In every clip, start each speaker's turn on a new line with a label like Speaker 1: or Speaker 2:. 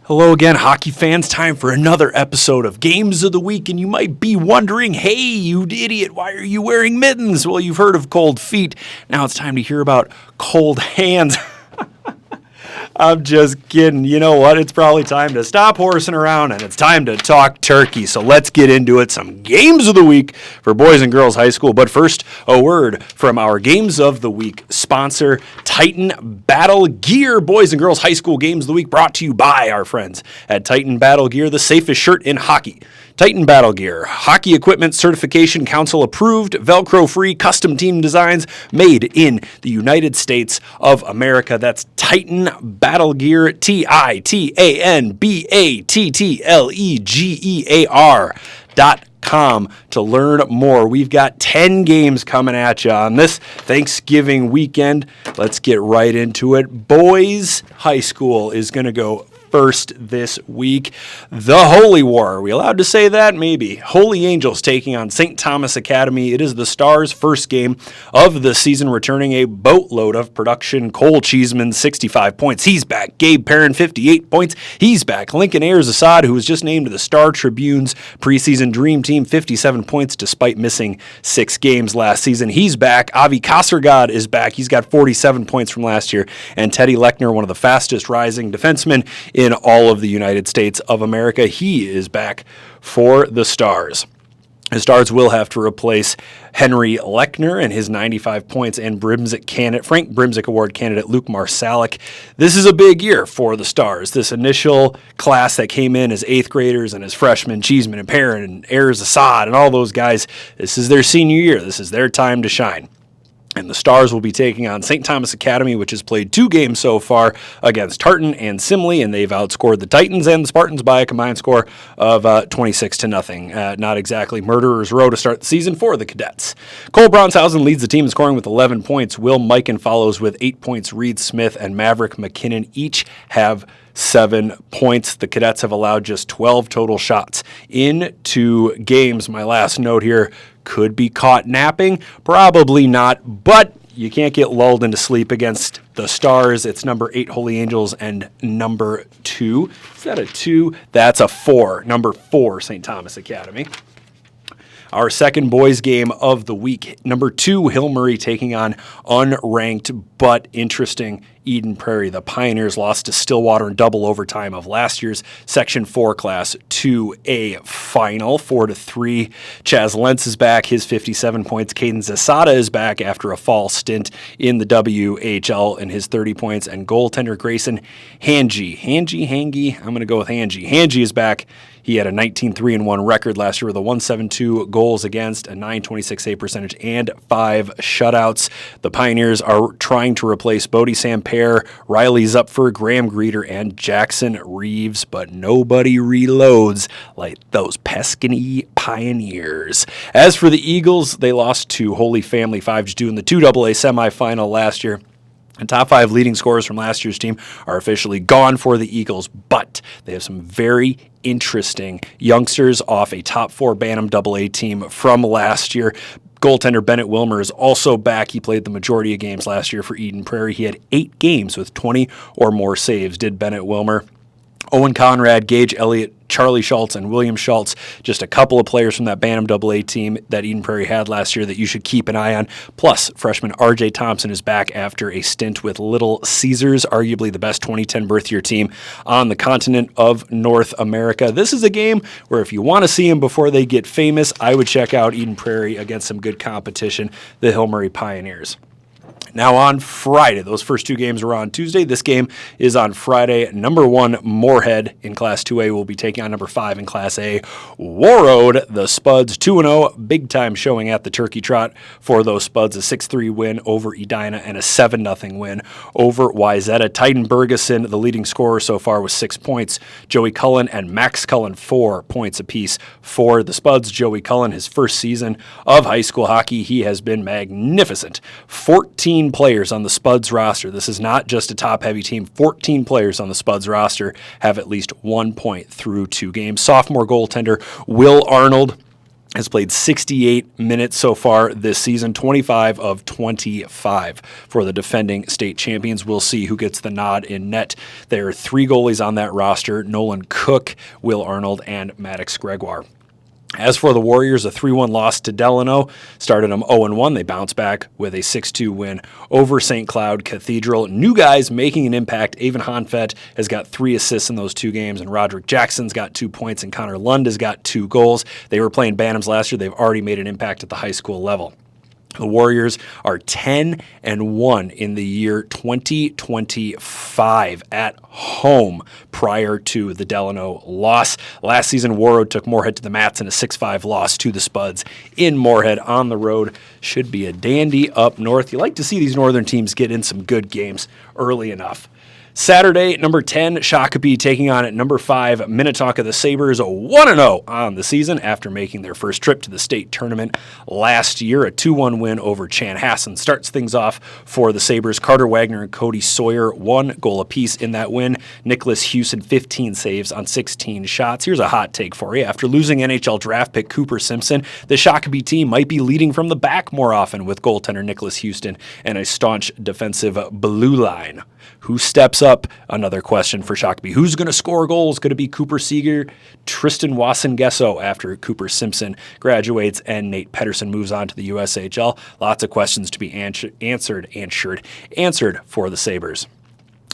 Speaker 1: Hello again, hockey fans. Time for another episode of Games of the Week, and you might be wondering, hey, you idiot, why are you wearing mittens? Well, you've heard of cold feet. Now it's time to hear about cold hands. I'm just kidding. You know what? It's probably time to stop horsing around, and it's time to talk turkey. So let's get into it. Some Games of the Week for boys and girls high school. But first, a word from our Games of the Week sponsor, Titan BattleGear. Boys and girls high school Games of the Week brought to you by our friends at Titan BattleGear, the safest shirt in hockey. Titan BattleGear, hockey equipment certification council approved, Velcro-free, custom team designs made in the United States of America. That's Titan BattleGear, TitanBattleGear.com to learn more. We've got 10 games coming at you on this Thanksgiving weekend. Let's get right into it. Boys high school is going to go first this week. The Holy War. Are we allowed to say that? Maybe. Holy Angels taking on St. Thomas Academy. It is the Stars' first game of the season, returning a boatload of production. Cole Cheeseman, 65 points. He's back. Gabe Perrin, 58 points. He's back. Lincoln Ayers-Assad, who was just named to the Star Tribune's preseason Dream Team, 57 points despite missing 6 games last season. He's back. Avi Kassergod is back. He's got 47 points from last year. And Teddy Lechner, one of the fastest rising defensemen in all of the United States of America. He is back for the Stars. The Stars will have to replace Henry Lechner and his 95 points and Frank Brimsick Award candidate Luke Marsalic. This is a big year for the Stars. This initial class that came in as 8th graders and as freshmen, Cheeseman and Perrin and Ayers-Assad and all those guys, this is their senior year. This is their time to shine. And the Stars will be taking on St. Thomas Academy, which has played 2 games so far against Tartan and Simley, and they've outscored the Titans and the Spartans by a combined score of 26-0. Not exactly murderer's row to start the season for the Cadets. Cole Bronshausen leads the team in scoring with 11 points. Will Mikan follows with 8 points. Reed Smith and Maverick McKinnon each have 7 points. The Cadets have allowed just 12 total shots in 2 games. My last note here, could be caught napping. Probably not, but you can't get lulled into sleep against the Stars. It's number 8 Holy Angels and number 2. Is that a 2? That's a 4. Number 4 St. Thomas Academy. Our second boys game of the week, number 2 Hill Murray taking on unranked but interesting Eden Prairie. The Pioneers lost to Stillwater in double overtime of last year's Section 4 Class 2A final, 4-3. Chaz Lentz is back, his 57 points. Caden Zasada is back after a fall stint in the WHL and his 30 points. And goaltender Grayson Hangy. I'm going to go with Hangy. Hangy is back. He had a 19-3-1 record last year with a 172 goals against, a 926 save percentage, and 5 shutouts. The Pioneers are trying to replace Bodie Samper, Riley Zupfer, Graham Greeter, and Jackson Reeves, but nobody reloads like those pesky Pioneers. As for the Eagles, they lost to Holy Family 5-2 in the 2AA semifinal last year. And top 5 leading scorers from last year's team are officially gone for the Eagles, but they have some very interesting youngsters off a top 4 Bantam AA team from last year. Goaltender Bennett Wilmer is also back. He played the majority of games last year for Eden Prairie. He had 8 games with 20 or more saves, did Bennett Wilmer. Owen Conrad, Gage Elliott, Charlie Schultz, and William Schultz, just a couple of players from that Bantam AA team that Eden Prairie had last year that you should keep an eye on. Plus, freshman R.J. Thompson is back after a stint with Little Caesars, arguably the best 2010 birth year team on the continent of North America. This is a game where if you want to see them before they get famous, I would check out Eden Prairie against some good competition, the Hill Murray Pioneers. Now on Friday, those first 2 games were on Tuesday. This game is on Friday. Number 1, Moorhead in Class 2A will be taking on number 5 in Class A, Warroad. The Spuds 2-0, big time showing at the Turkey Trot for those Spuds. A 6-3 win over Edina and a 7-0 win over Wayzata. Titan Bergeson, the leading scorer so far, with 6 points. Joey Cullen and Max Cullen, 4 points apiece for the Spuds. Joey Cullen, his first season of high school hockey, he has been magnificent. 14 players on the Spuds roster. This is not just a top-heavy team. 14 players on the Spuds roster have at least 1 point through 2 games. Sophomore goaltender Will Arnold has played 68 minutes so far this season, 25 of 25 for the defending state champions. We'll see who gets the nod in net. There are 3 goalies on that roster: Nolan Cook, Will Arnold, and Maddox Gregoire. As for the Warriors, a 3-1 loss to Delano started them 0-1. They bounced back with a 6-2 win over St. Cloud Cathedral. New guys making an impact. Avon Honfett has got 3 assists in those 2 games, and Roderick Jackson's got 2 points, and Connor Lund has got 2 goals. They were playing Bantams last year. They've already made an impact at the high school level. The Warriors are 10-1 in the year 2025 at home prior to the Delano loss. Last season, Warroad took Moorhead to the mats in a 6-5 loss to the Spuds in Moorhead on the road. Should be a dandy up north. You like to see these northern teams get in some good games early enough. Saturday, number 10, Shakopee taking on at number 5, Minnetonka. The Sabres 1-0 on the season after making their first trip to the state tournament last year. A 2-1 win over Chanhassen starts things off for the Sabres. Carter Wagner and Cody Sawyer, 1 goal apiece in that win. Nicholas Hewson, 15 saves on 16 shots. Here's a hot take for you. After losing NHL draft pick Cooper Simpson, the Shakopee team might be leading from the back more often with goaltender Nicholas Houston and a staunch defensive blue line. Who steps up? Another question for Shakopee. Who's going to score goals? Going to be Cooper Seeger, Tristan Wasson-Gesso after Cooper Simpson graduates and Nate Pedersen moves on to the USHL. Lots of questions to be answered for the Sabres.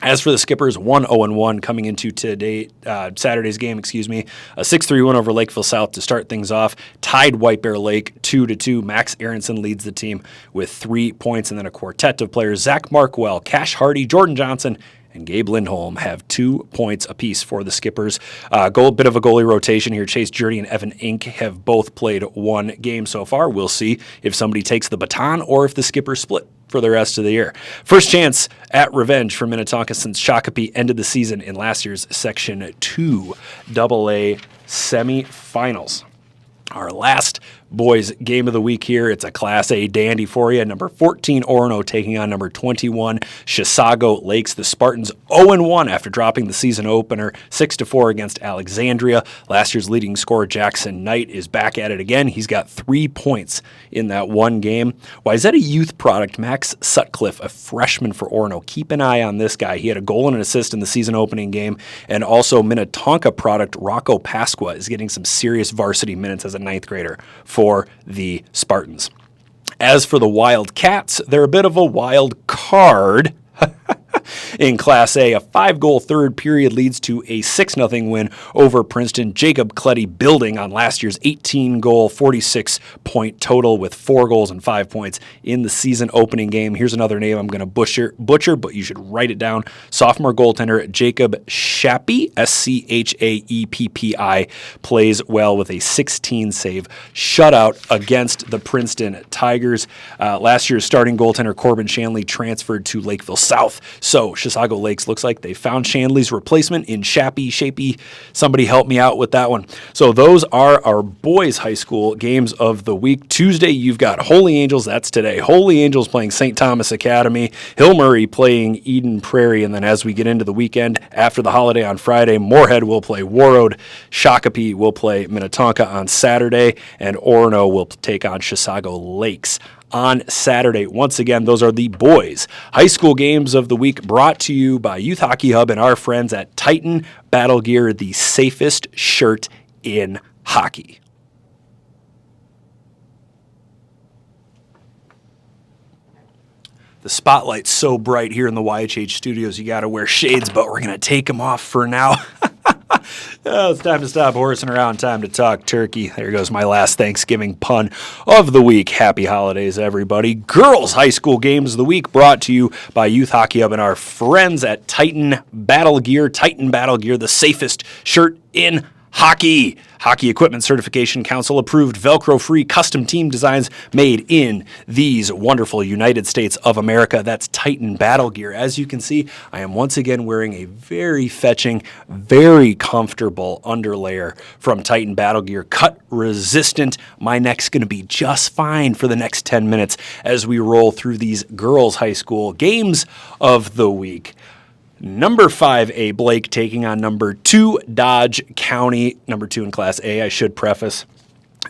Speaker 1: As for the Skippers, 1-0-1 coming into Saturday's game, a 6-3 win over Lakeville South to start things off. Tied White Bear Lake 2-2. Max Aronson leads the team with 3 points, and then a quartet of players: Zach Markwell, Cash Hardy, Jordan Johnson, and Gabe Lindholm have 2 points apiece for the Skippers. Bit of a goalie rotation here. Chase Jurdy and Evan Inc. have both played 1 game so far. We'll see if somebody takes the baton or if the Skippers split for the rest of the year. First chance at revenge for Minnetonka since Shakopee ended the season in last year's Section 2 AA semifinals. Our last boys game of the week here. It's a Class A dandy for you. Number 14, Orono taking on number 21, Chisago Lakes. The Spartans 0-1 after dropping the season opener 6-4 against Alexandria. Last year's leading scorer, Jackson Knight, is back at it again. He's got 3 points in that 1 game. Wayzata youth product, Max Sutcliffe, a freshman for Orono. Keep an eye on this guy. He had a goal and an assist in the season opening game. And also Minnetonka product, Rocco Pasqua, is getting some serious varsity minutes as a 9th grader for the Spartans. As for the Wildcats, they're a bit of a wild card. In Class A, a 5-goal third period leads to a 6-0 win over Princeton. Jacob Cletty building on last year's 18-goal, 46-point total with 4 goals and 5 points in the season opening game. Here's another name I'm going to butcher, but you should write it down. Sophomore goaltender Jacob Shappy, Schaeppi, plays well with a 16-save shutout against the Princeton Tigers. Last year's starting goaltender Corbin Shanley transferred to Lakeville South. So Chisago Lakes looks like they found Shanley's replacement in Shappy. Somebody help me out with that one. So those are our boys' high school games of the week. Tuesday, you've got Holy Angels. That's today. Holy Angels playing St. Thomas Academy. Hill Murray playing Eden Prairie. And then as we get into the weekend, after the holiday on Friday, Moorhead will play Warroad. Shakopee will play Minnetonka on Saturday. And Orono will take on Chisago Lakes on Saturday. Once again, those are the boys' high school games of the week, brought to you by Youth Hockey Hub and our friends at Titan BattleGear, the safest shirt in hockey. The spotlight's so bright here in the YHH studios, you got to wear shades, but we're going to take them off for now. Oh, it's time to stop horsing around. Time to talk turkey. There goes my last Thanksgiving pun of the week. Happy holidays, everybody. Girls high school games of the week brought to you by Youth Hockey Hub and our friends at Titan BattleGear. Titan BattleGear, the safest shirt in hockey. Hockey Equipment Certification Council approved Velcro-free custom team designs made in these wonderful United States of America. That's Titan BattleGear. As you can see, I am once again wearing a very fetching, very comfortable underlayer from Titan BattleGear. Cut resistant. My neck's going to be just fine for the next 10 minutes as we roll through these girls' high school games of the week. Number 5A, Blake taking on number 2, Dodge County. Number 2 in Class A, I should preface.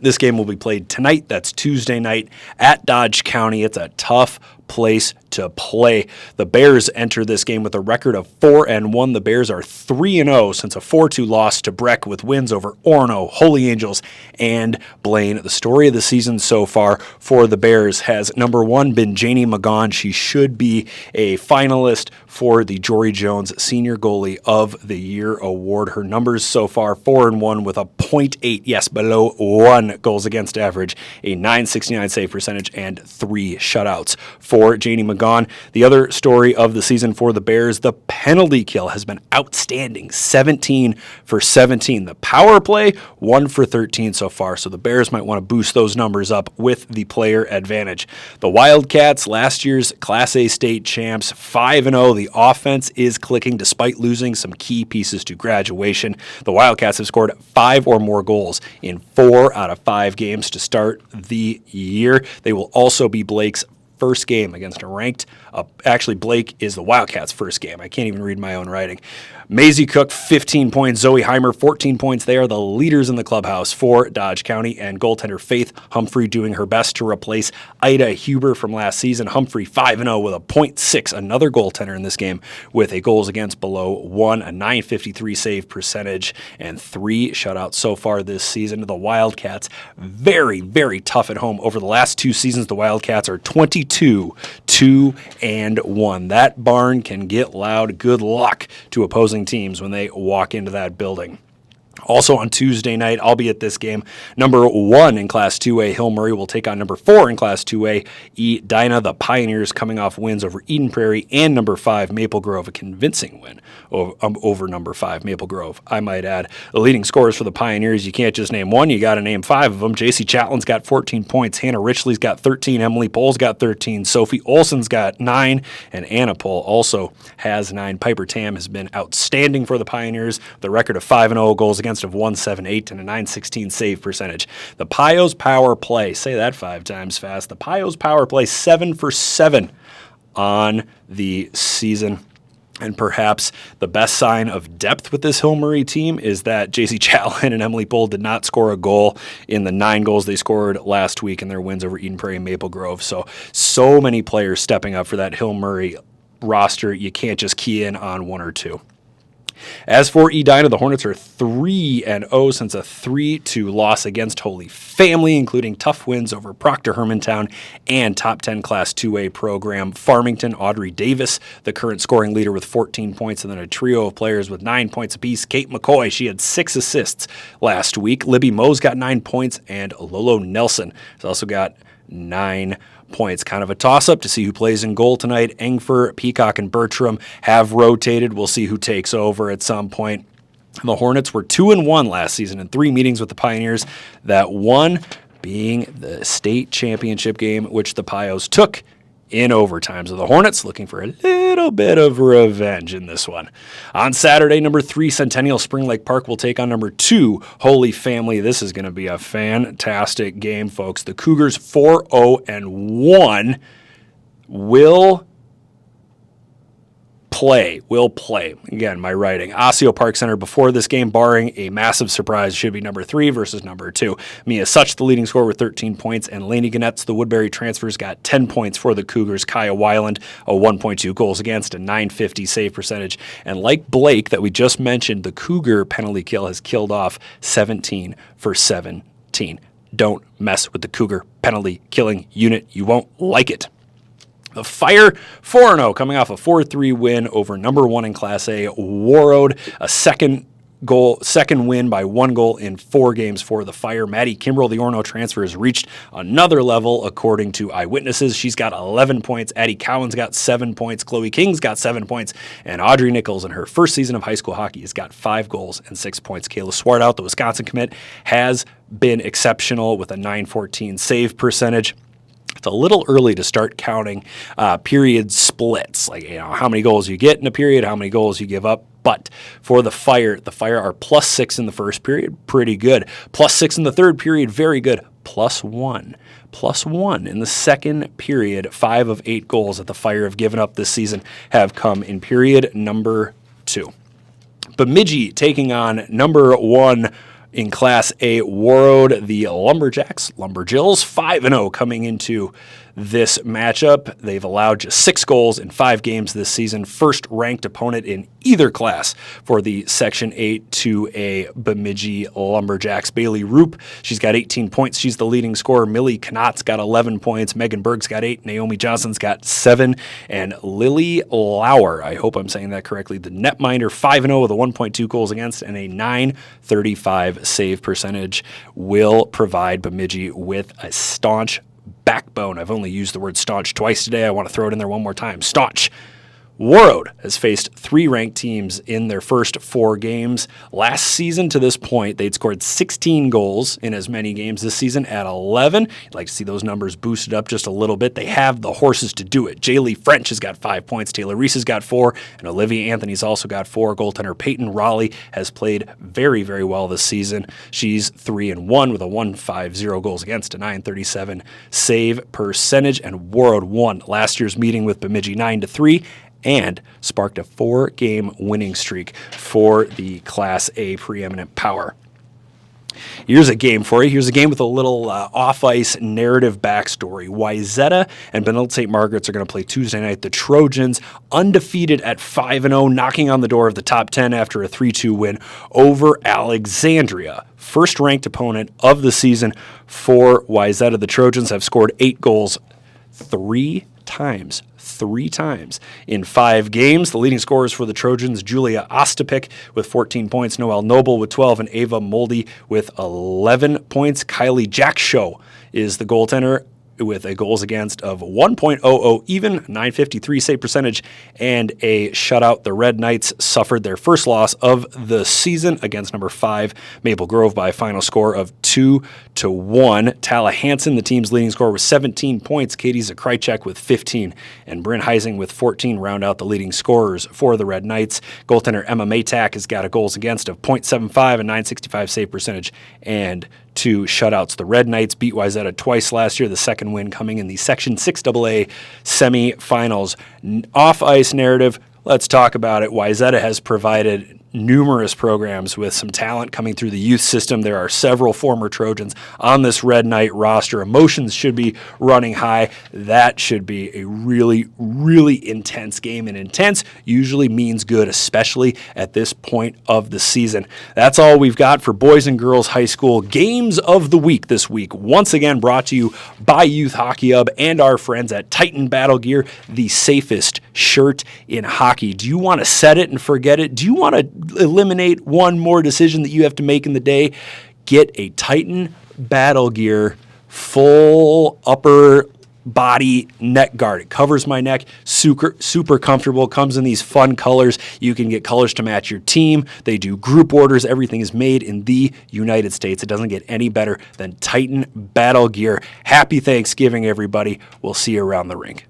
Speaker 1: This game will be played tonight. That's Tuesday night at Dodge County. It's a tough place to play. The Bears enter this game with a record of 4-1. The Bears are 3-0 since a 4-2 loss to Breck with wins over Orono, Holy Angels, and Blaine. The story of the season so far for the Bears has, number one, been Janie McGaughan. She should be a finalist for the Jory Jones Senior Goalie of the Year award. Her numbers so far, 4-1 with a .8, yes, below 1 goals against average, a .969 save percentage, and 3 shutouts for Janie McGaughan. The other story of the season for the Bears, the penalty kill has been outstanding, 17 for 17. The power play, 1 for 13 so far, so the Bears might want to boost those numbers up with the player advantage. The Wildcats, last year's Class A state champs, 5-0. The offense is clicking despite losing some key pieces to graduation. The Wildcats have scored 5 or more goals in 4 out of 5 games to start the year. They will also be Blake's first game against a ranked, actually Blake is the Wildcats' first game. I can't even read my own writing. Maisie Cook, 15 points. Zoe Heimer, 14 points. They are the leaders in the clubhouse for Dodge County, and goaltender Faith Humphrey doing her best to replace Ida Huber from last season. Humphrey 5-0 with a .6, another goaltender in this game with a goals against below 1, a .953 save percentage, and 3 shutouts so far this season. The Wildcats, very, very tough at home. Over the last 2 seasons, the Wildcats are 22-2-1. That barn can get loud. Good luck to opposing teams when they walk into that building. Also on Tuesday night, I'll be at this game. Number 1 in Class 2A, Hill Murray, will take on number 4 in Class 2A, Edina. The Pioneers coming off wins over Eden Prairie and number 5, Maple Grove, a convincing win over number 5, Maple Grove, I might add. The leading scorers for the Pioneers, you can't just name one, you got to name 5 of them. JC Chatlin's got 14 points, Hannah Richley's got 13, Emily Pohl's got 13, Sophie Olson's got 9, and Anna Pohl also has 9. Piper Tam has been outstanding for the Pioneers, with a record of 5-0, goals against of 178 and a .916 save percentage. The Pios power play, say that 5 times fast. The Pios power play, 7 for 7 on the season. And perhaps the best sign of depth with this Hill Murray team is that JC Chatlin and Emily Pohl did not score a goal in the 9 goals they scored last week in their wins over Eden Prairie and Maple Grove. So many players stepping up for that Hill Murray roster. You can't just key in on 1 or 2. As for Edina, the Hornets are 3-0 since a 3-2 loss against Holy Family, including tough wins over Proctor Hermantown and top 10 Class 2A program Farmington. Audrey Davis, the current scoring leader with 14 points, and then a trio of players with 9 points apiece. Kate McCoy, she had 6 assists last week. Libby Moe's got 9 points, and Lolo Nelson has also got 9 points. Kind of a toss-up to see who plays in goal tonight. Engfer, Peacock, and Bertram have rotated. We'll see who takes over at some point. The Hornets were 2-1 last season in 3 meetings with the Pioneers, that one being the state championship game, which the Pios took in overtime. So the Hornets looking for a little bit of revenge in this one. On Saturday, number 3, Centennial Spring Lake Park will take on number 2, Holy Family. This is going to be a fantastic game, folks. The Cougars 4-0-1 will play. Again, my writing. Osseo Park Center before this game, barring a massive surprise, should be number 3 versus number 2. Mia Such, the leading scorer with 13 points, and Laney Ganetz, the Woodbury transfers, got 10 points for the Cougars. Kaya Weiland, a 1.2 goals against, a .950 save percentage. And like Blake that we just mentioned, the Cougar penalty kill has killed off 17 for 17. Don't mess with the Cougar penalty killing unit. You won't like it. The Fire 4-0 coming off a 4-3 win over number 1 in Class A, Warroad, a second win by 1 goal in 4 games for the Fire. Maddie Kimbrell, the Orono transfer, has reached another level according to eyewitnesses. She's got 11 points. Addie Cowan's got 7 points. Chloe King's got 7 points. And Audrey Nichols, in her first season of high school hockey, has got 5 goals and 6 points. Kayla Swartout, the Wisconsin commit, has been exceptional with a .914 save percentage. It's a little early to start counting period splits, like how many goals you get in a period, how many goals you give up. But for the Fire are +6 in the first period, pretty good. +6 in the third period, very good. +1 in the second period. 5 of 8 goals that the Fire have given up this season have come in period number 2. Bemidji taking on number 1 In Class A, Warroad, the Lumberjacks, Lumberjills, 5-0 coming into this matchup. They've allowed just 6 goals in 5 games this season. First ranked opponent in either class for the Section 8 2A Bemidji Lumberjacks. Bailey Roop, she's got 18 points. She's the leading scorer. Millie Knott's got 11 points. Megan Berg's got 8. Naomi Johnson's got 7. And Lily Lauer, I hope I'm saying that correctly, the netminder, 5-0 with a 1.2 goals against and a .935 save percentage, will provide Bemidji with a staunch backbone. I've only used the word staunch twice today. I want to throw it in there one more time. Staunch. Warroad has faced 3 ranked teams in their first 4 games. Last season to this point, they'd scored 16 goals in as many games. This season at 11. You'd like to see those numbers boosted up just a little bit. They have the horses to do it. Jaylee French has got 5 points. Taylor Reese has got 4. And Olivia Anthony's also got 4. Goaltender Peyton Raleigh has played very, very well this season. She's 3-1 with a 1.50 goals against, a .937 save percentage. And Warroad won last year's meeting with Bemidji 9-3. And sparked a 4-game winning streak for the Class A preeminent power. Here's a game for you. Here's a game with a little off-ice narrative backstory. Wayzata and Benilde-St. Margaret's are going to play Tuesday night. The Trojans, undefeated at 5-0, knocking on the door of the top 10 after a 3-2 win over Alexandria. First-ranked opponent of the season for Wayzata. The Trojans have scored 8 goals 3 times in 5 games. The leading scorers for the Trojans, Julia Ostapik with 14 points, Noelle Noble with 12, and Ava Moldy with 11 points. Kylie Jackshow is the goaltender with a goals against of 1.00 even, .953 save percentage, and a shutout. The Red Knights suffered their first loss of the season against number 5 Maple Grove by a final score of 2-1. Tala Hansen, the team's leading scorer, with 17 points. Katie Zakrajcek with 15, and Bryn Heising with 14 round out the leading scorers for the Red Knights. Goaltender Emma Maytak has got a goals against of .75, a .965 save percentage, and 2 shutouts. The Red Knights beat Wayzata twice last year, the second win coming in the Section 6AA semifinals. Off-ice narrative, let's talk about it. Wayzata has provided numerous programs with some talent coming through the youth system. There are several former Trojans on this Red Knight roster. Emotions should be running high. That should be a really, really intense game, and intense usually means good, especially at this point of the season. That's all we've got for boys and girls high school games of the week this week. Once again brought to you by Youth Hockey Hub and our friends at Titan BattleGear, the safest shirt in hockey. Do you want to set it and forget it? Do you want to eliminate one more decision that you have to make in the day? Get a Titan BattleGear full upper body neck guard. It covers my neck, super comfortable, comes in these fun colors. You can get colors to match your team. They do group orders. Everything is made in the United States. It doesn't get any better than Titan BattleGear. Happy Thanksgiving, everybody. We'll see you around the rink.